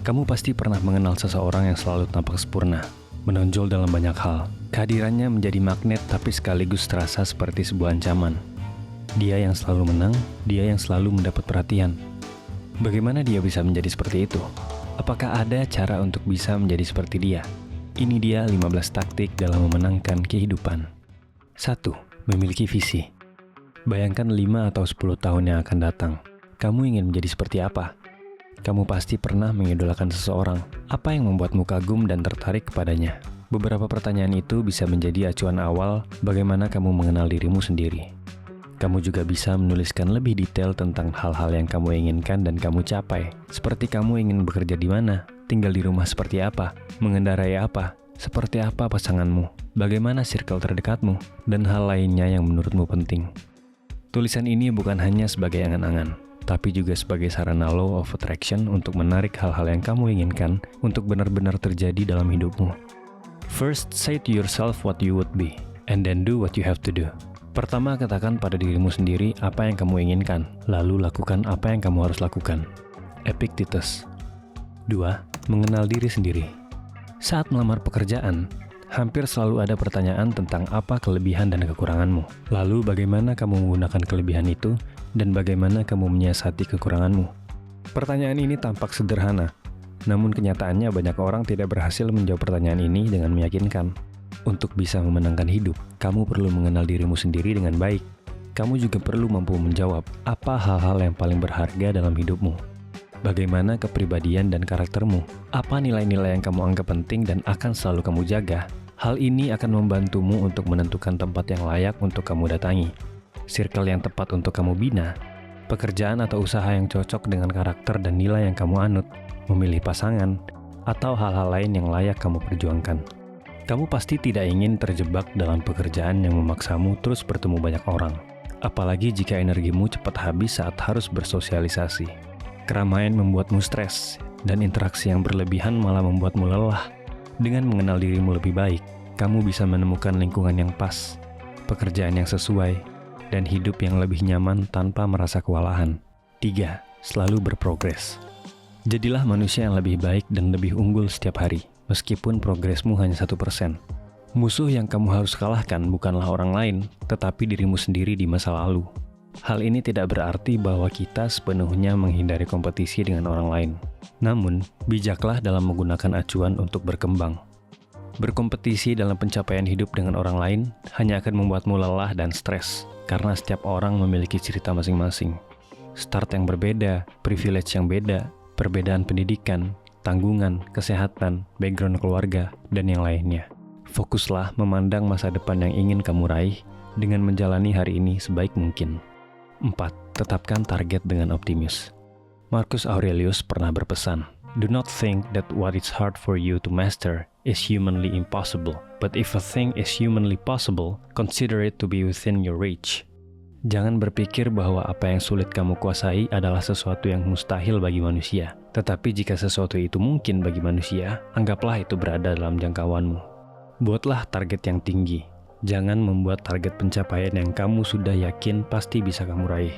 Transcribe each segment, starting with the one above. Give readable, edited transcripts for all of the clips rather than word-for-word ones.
Kamu pasti pernah mengenal seseorang yang selalu tampak sempurna, menonjol dalam banyak hal. Kehadirannya menjadi magnet tapi sekaligus terasa seperti sebuah ancaman. Dia yang selalu menang, dia yang selalu mendapat perhatian. Bagaimana dia bisa menjadi seperti itu? Apakah ada cara untuk bisa menjadi seperti dia? Ini dia 15 taktik dalam memenangkan kehidupan. 1. Memiliki visi. Bayangkan 5 atau 10 tahun yang akan datang. Kamu ingin menjadi seperti apa? Kamu pasti pernah mengidolakan seseorang. Apa yang membuatmu kagum dan tertarik kepadanya? Beberapa pertanyaan itu bisa menjadi acuan awal bagaimana kamu mengenal dirimu sendiri. Kamu juga bisa menuliskan lebih detail tentang hal-hal yang kamu inginkan dan kamu capai. Seperti kamu ingin bekerja di mana, tinggal di rumah seperti apa, mengendarai apa, seperti apa pasanganmu, bagaimana circle terdekatmu, dan hal lainnya yang menurutmu penting. Tulisan ini bukan hanya sebagai angan-angan, tapi juga sebagai sarana law of attraction untuk menarik hal-hal yang kamu inginkan untuk benar-benar terjadi dalam hidupmu. First, say to yourself what you would be, and then do what you have to do. Pertama, katakan pada dirimu sendiri apa yang kamu inginkan, lalu lakukan apa yang kamu harus lakukan. Epictetus. 2. Mengenal diri sendiri. Saat melamar pekerjaan, hampir selalu ada pertanyaan tentang apa kelebihan dan kekuranganmu. Lalu bagaimana kamu menggunakan kelebihan itu, dan bagaimana kamu menyiasati kekuranganmu. Pertanyaan ini tampak sederhana, namun kenyataannya banyak orang tidak berhasil menjawab pertanyaan ini dengan meyakinkan. Untuk bisa memenangkan hidup, kamu perlu mengenal dirimu sendiri dengan baik. Kamu juga perlu mampu menjawab apa hal-hal yang paling berharga dalam hidupmu. Bagaimana kepribadian dan karaktermu? Apa nilai-nilai yang kamu anggap penting dan akan selalu kamu jaga? Hal ini akan membantumu untuk menentukan tempat yang layak untuk kamu datangi, circle yang tepat untuk kamu bina, pekerjaan atau usaha yang cocok dengan karakter dan nilai yang kamu anut, memilih pasangan, atau hal-hal lain yang layak kamu perjuangkan. Kamu pasti tidak ingin terjebak dalam pekerjaan yang memaksamu terus bertemu banyak orang, apalagi jika energimu cepat habis saat harus bersosialisasi. Keramaian membuatmu stres, dan interaksi yang berlebihan malah membuatmu lelah. Dengan mengenal dirimu lebih baik, kamu bisa menemukan lingkungan yang pas, pekerjaan yang sesuai, dan hidup yang lebih nyaman tanpa merasa kewalahan. 3. Selalu berprogres. Jadilah manusia yang lebih baik dan lebih unggul setiap hari, meskipun progresmu hanya 1%. Musuh yang kamu harus kalahkan bukanlah orang lain, tetapi dirimu sendiri di masa lalu. Hal ini tidak berarti bahwa kita sepenuhnya menghindari kompetisi dengan orang lain. Namun, bijaklah dalam menggunakan acuan untuk berkembang. Berkompetisi dalam pencapaian hidup dengan orang lain hanya akan membuatmu lelah dan stres, karena setiap orang memiliki cerita masing-masing. Start yang berbeda, privilege yang beda, perbedaan pendidikan, tanggungan, kesehatan, background keluarga, dan yang lainnya. Fokuslah memandang masa depan yang ingin kamu raih dengan menjalani hari ini sebaik mungkin. 4. Tetapkan target dengan optimis. Marcus Aurelius pernah berpesan, "Do not think that what is hard for you to master is humanly impossible, but if a thing is humanly possible, consider it to be within your reach." Jangan berpikir bahwa apa yang sulit kamu kuasai adalah sesuatu yang mustahil bagi manusia. Tetapi jika sesuatu itu mungkin bagi manusia, anggaplah itu berada dalam jangkauanmu. Buatlah target yang tinggi. Jangan membuat target pencapaian yang kamu sudah yakin pasti bisa kamu raih.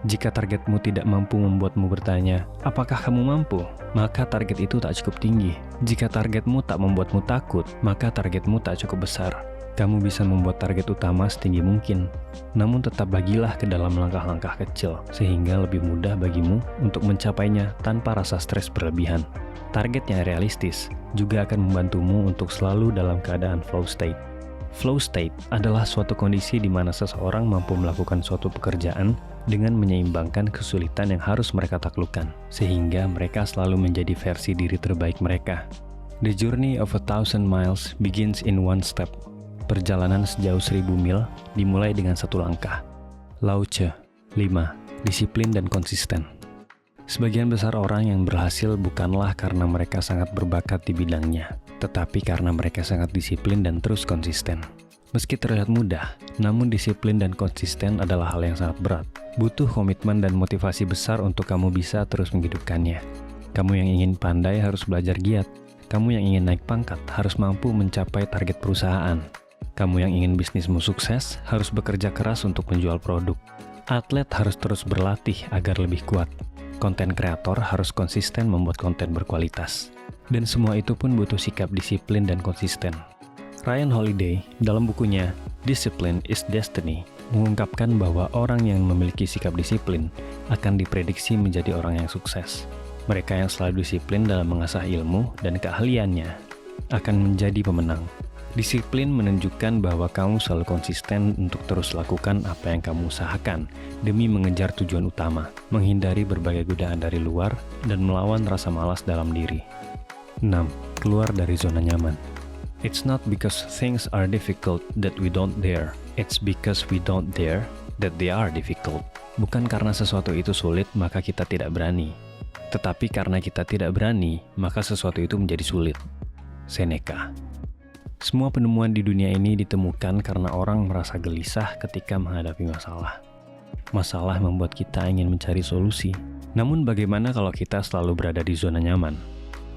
Jika targetmu tidak mampu membuatmu bertanya, apakah kamu mampu? Maka target itu tak cukup tinggi. Jika targetmu tak membuatmu takut, maka targetmu tak cukup besar. Kamu bisa membuat target utama setinggi mungkin, namun tetap bagilah ke dalam langkah-langkah kecil, sehingga lebih mudah bagimu untuk mencapainya tanpa rasa stres berlebihan. Target yang realistis juga akan membantumu untuk selalu dalam keadaan flow state. Flow state adalah suatu kondisi di mana seseorang mampu melakukan suatu pekerjaan dengan menyeimbangkan kesulitan yang harus mereka taklukkan, sehingga mereka selalu menjadi versi diri terbaik mereka. The journey of 1,000 miles begins in one step. Perjalanan sejauh 1.000 mil dimulai dengan satu langkah. Lao Tzu. 5. Disiplin dan konsisten. Sebagian besar orang yang berhasil bukanlah karena mereka sangat berbakat di bidangnya, tetapi karena mereka sangat disiplin dan terus konsisten. Meski terlihat mudah, namun disiplin dan konsisten adalah hal yang sangat berat. Butuh komitmen dan motivasi besar untuk kamu bisa terus menghidupkannya. Kamu yang ingin pandai harus belajar giat. Kamu yang ingin naik pangkat harus mampu mencapai target perusahaan. Kamu yang ingin bisnismu sukses harus bekerja keras untuk menjual produk. Atlet harus terus berlatih agar lebih kuat. Konten kreator harus konsisten membuat konten berkualitas. Dan semua itu pun butuh sikap disiplin dan konsisten. Ryan Holiday dalam bukunya Discipline is Destiny mengungkapkan bahwa orang yang memiliki sikap disiplin akan diprediksi menjadi orang yang sukses. Mereka yang selalu disiplin dalam mengasah ilmu dan keahliannya akan menjadi pemenang. Disiplin menunjukkan bahwa kamu selalu konsisten untuk terus lakukan apa yang kamu usahakan demi mengejar tujuan utama, menghindari berbagai godaan dari luar, dan melawan rasa malas dalam diri. 6. Keluar dari zona nyaman. It's not because things are difficult that we don't dare. It's because we don't dare that they are difficult. Bukan karena sesuatu itu sulit maka kita tidak berani. Tetapi karena kita tidak berani, maka sesuatu itu menjadi sulit. Seneca. Semua penemuan di dunia ini ditemukan karena orang merasa gelisah ketika menghadapi masalah. Masalah membuat kita ingin mencari solusi. Namun bagaimana kalau kita selalu berada di zona nyaman?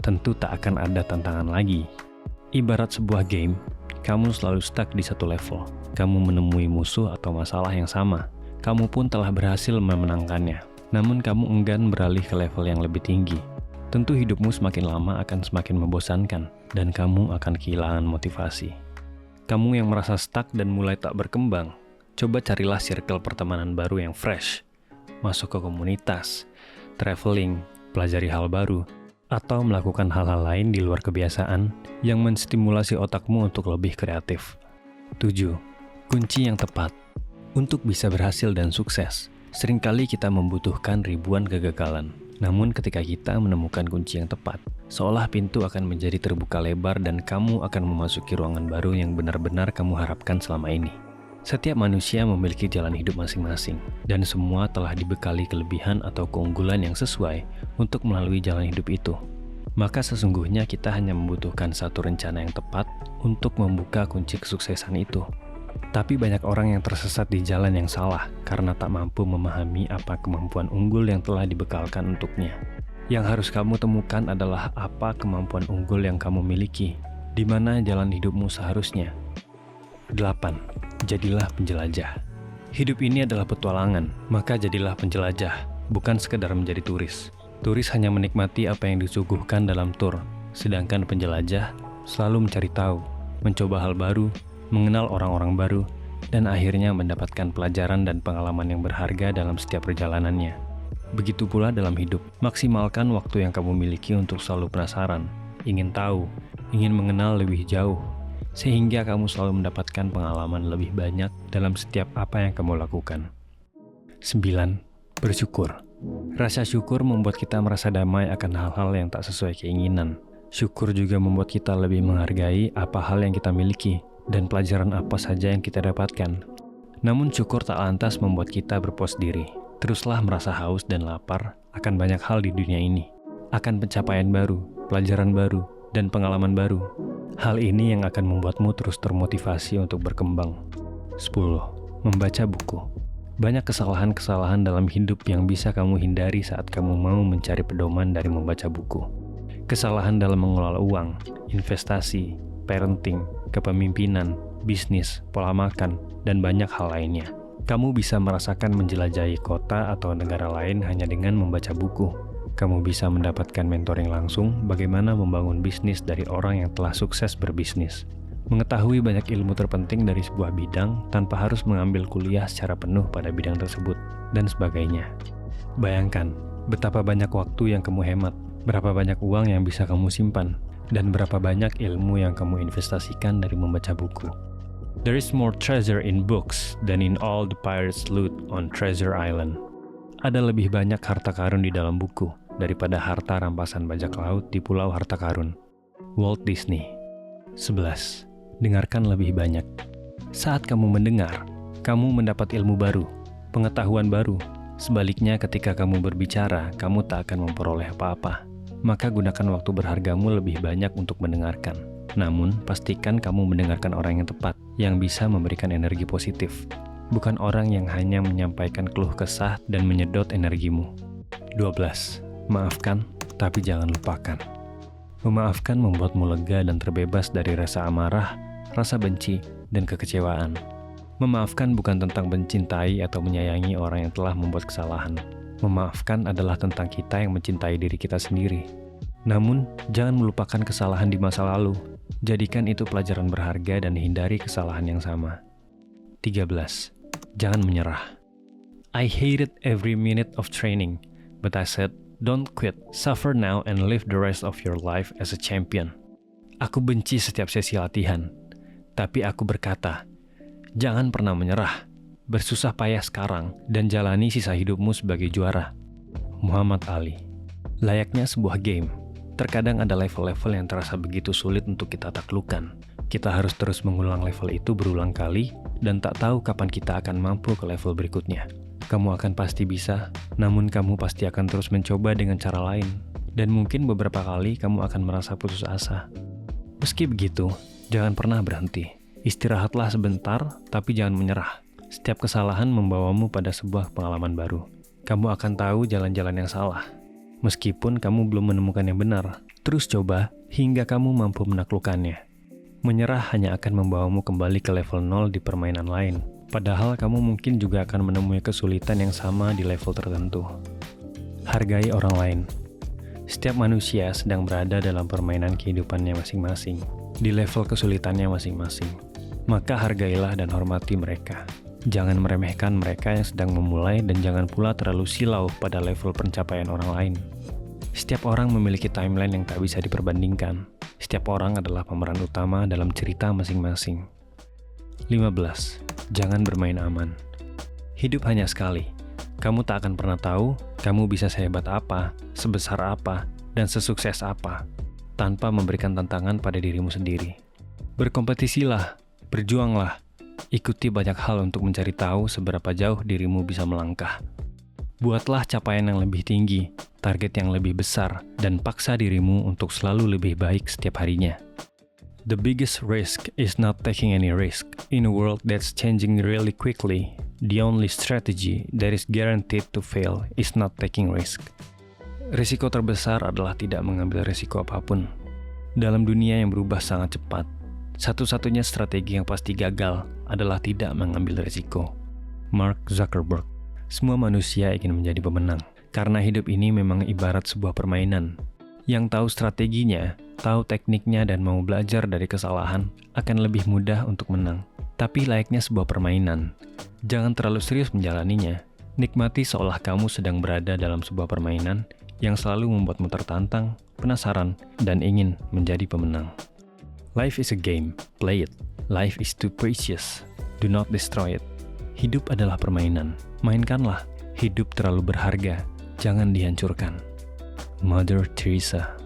Tentu tak akan ada tantangan lagi. Ibarat sebuah game, kamu selalu stuck di satu level. Kamu menemui musuh atau masalah yang sama. Kamu pun telah berhasil memenangkannya. Namun kamu enggan beralih ke level yang lebih tinggi. Tentu hidupmu semakin lama akan semakin membosankan, dan kamu akan kehilangan motivasi. Kamu yang merasa stuck dan mulai tak berkembang, coba carilah circle pertemanan baru yang fresh. Masuk ke komunitas, traveling, pelajari hal baru, atau melakukan hal-hal lain di luar kebiasaan yang menstimulasi otakmu untuk lebih kreatif. 7. Kunci yang tepat. Untuk bisa berhasil dan sukses, seringkali kita membutuhkan ribuan kegagalan. Namun ketika kita menemukan kunci yang tepat, seolah pintu akan menjadi terbuka lebar dan kamu akan memasuki ruangan baru yang benar-benar kamu harapkan selama ini. Setiap manusia memiliki jalan hidup masing-masing, dan semua telah dibekali kelebihan atau keunggulan yang sesuai untuk melalui jalan hidup itu. Maka sesungguhnya kita hanya membutuhkan satu rencana yang tepat untuk membuka kunci kesuksesan itu. Tapi banyak orang yang tersesat di jalan yang salah karena tak mampu memahami apa kemampuan unggul yang telah dibekalkan untuknya. Yang harus kamu temukan adalah apa kemampuan unggul yang kamu miliki, di mana jalan hidupmu seharusnya. 8. Jadilah penjelajah. Hidup ini adalah petualangan, maka jadilah penjelajah, bukan sekedar menjadi turis. Turis hanya menikmati apa yang disuguhkan dalam tur, sedangkan penjelajah selalu mencari tahu, mencoba hal baru, mengenal orang-orang baru, dan akhirnya mendapatkan pelajaran dan pengalaman yang berharga dalam setiap perjalanannya. Begitu pula dalam hidup, maksimalkan waktu yang kamu miliki untuk selalu penasaran, ingin tahu, ingin mengenal lebih jauh, sehingga kamu selalu mendapatkan pengalaman lebih banyak dalam setiap apa yang kamu lakukan. 9. Bersyukur. Rasa syukur membuat kita merasa damai akan hal-hal yang tak sesuai keinginan. Syukur juga membuat kita lebih menghargai apa hal yang kita miliki dan pelajaran apa saja yang kita dapatkan. Namun syukur tak lantas membuat kita berpuas diri. Teruslah merasa haus dan lapar akan banyak hal di dunia ini. Akan pencapaian baru, pelajaran baru, dan pengalaman baru. Hal ini yang akan membuatmu terus termotivasi untuk berkembang. 10. Membaca buku. Banyak kesalahan-kesalahan dalam hidup yang bisa kamu hindari saat kamu mau mencari pedoman dari membaca buku. Kesalahan dalam mengelola uang, investasi, parenting, kepemimpinan, bisnis, pola makan, dan banyak hal lainnya. Kamu bisa merasakan menjelajahi kota atau negara lain hanya dengan membaca buku. Kamu bisa mendapatkan mentoring langsung bagaimana membangun bisnis dari orang yang telah sukses berbisnis. Mengetahui banyak ilmu terpenting dari sebuah bidang tanpa harus mengambil kuliah secara penuh pada bidang tersebut, dan sebagainya. Bayangkan, betapa banyak waktu yang kamu hemat, berapa banyak uang yang bisa kamu simpan, dan berapa banyak ilmu yang kamu investasikan dari membaca buku. There is more treasure in books than in all the pirates' loot on Treasure Island. Ada lebih banyak harta karun di dalam buku daripada harta rampasan bajak laut di Pulau Harta Karun. Walt Disney. 11. Dengarkan lebih banyak. Saat kamu mendengar, kamu mendapat ilmu baru, pengetahuan baru. Sebaliknya ketika kamu berbicara, kamu tak akan memperoleh apa-apa. Maka gunakan waktu berhargamu lebih banyak untuk mendengarkan. Namun, pastikan kamu mendengarkan orang yang tepat, yang bisa memberikan energi positif. Bukan orang yang hanya menyampaikan keluh kesah dan menyedot energimu. 12. Maafkan, tapi jangan lupakan. Memaafkan membuatmu lega dan terbebas dari rasa amarah, rasa benci, dan kekecewaan. Memaafkan bukan tentang mencintai atau menyayangi orang yang telah membuat kesalahan. Memaafkan adalah tentang kita yang mencintai diri kita sendiri. Namun, jangan melupakan kesalahan di masa lalu. Jadikan itu pelajaran berharga dan hindari kesalahan yang sama. 13. Jangan menyerah. I hated every minute of training, but I said, don't quit, suffer now and live the rest of your life as a champion. Aku benci setiap sesi latihan, tapi aku berkata, jangan pernah menyerah. Bersusah payah sekarang dan jalani sisa hidupmu sebagai juara. Muhammad Ali. Layaknya sebuah game, terkadang ada level-level yang terasa begitu sulit untuk kita taklukkan. Kita harus terus mengulang level itu berulang kali dan tak tahu kapan kita akan mampu ke level berikutnya. Kamu akan pasti bisa, namun kamu pasti akan terus mencoba dengan cara lain. Dan mungkin beberapa kali kamu akan merasa putus asa. Meski begitu, jangan pernah berhenti. Istirahatlah sebentar, tapi jangan menyerah. Setiap kesalahan membawamu pada sebuah pengalaman baru. Kamu akan tahu jalan-jalan yang salah. Meskipun kamu belum menemukan yang benar, terus coba hingga kamu mampu menaklukkannya. Menyerah hanya akan membawamu kembali ke level 0 di permainan lain. Padahal kamu mungkin juga akan menemui kesulitan yang sama di level tertentu. Hargai orang lain. Setiap manusia sedang berada dalam permainan kehidupannya masing-masing, di level kesulitannya masing-masing. Maka hargailah dan hormati mereka. Jangan meremehkan mereka yang sedang memulai dan jangan pula terlalu silau pada level pencapaian orang lain. Setiap orang memiliki timeline yang tak bisa diperbandingkan. Setiap orang adalah pemeran utama dalam cerita masing-masing. 15. Jangan bermain aman. Hidup hanya sekali. Kamu tak akan pernah tahu kamu bisa sehebat apa, sebesar apa, dan sesukses apa, tanpa memberikan tantangan pada dirimu sendiri. Berkompetisilah, berjuanglah, ikuti banyak hal untuk mencari tahu seberapa jauh dirimu bisa melangkah. Buatlah capaian yang lebih tinggi, target yang lebih besar, dan paksa dirimu untuk selalu lebih baik setiap harinya. The biggest risk is not taking any risk. In a world that's changing really quickly, the only strategy that is guaranteed to fail is not taking risk. Risiko terbesar adalah tidak mengambil risiko apapun. Dalam dunia yang berubah sangat cepat, satu-satunya strategi yang pasti gagal adalah tidak mengambil risiko. Mark Zuckerberg. Semua manusia ingin menjadi pemenang, karena hidup ini memang ibarat sebuah permainan. Yang tahu strateginya, tahu tekniknya dan mau belajar dari kesalahan akan lebih mudah untuk menang. Tapi layaknya sebuah permainan, jangan terlalu serius menjalaninya. Nikmati seolah kamu sedang berada dalam sebuah permainan yang selalu membuatmu tertantang, penasaran, dan ingin menjadi pemenang. Life is a game, play it. Life is too precious, do not destroy it. Hidup adalah permainan, mainkanlah. Hidup terlalu berharga, jangan dihancurkan. Mother Teresa.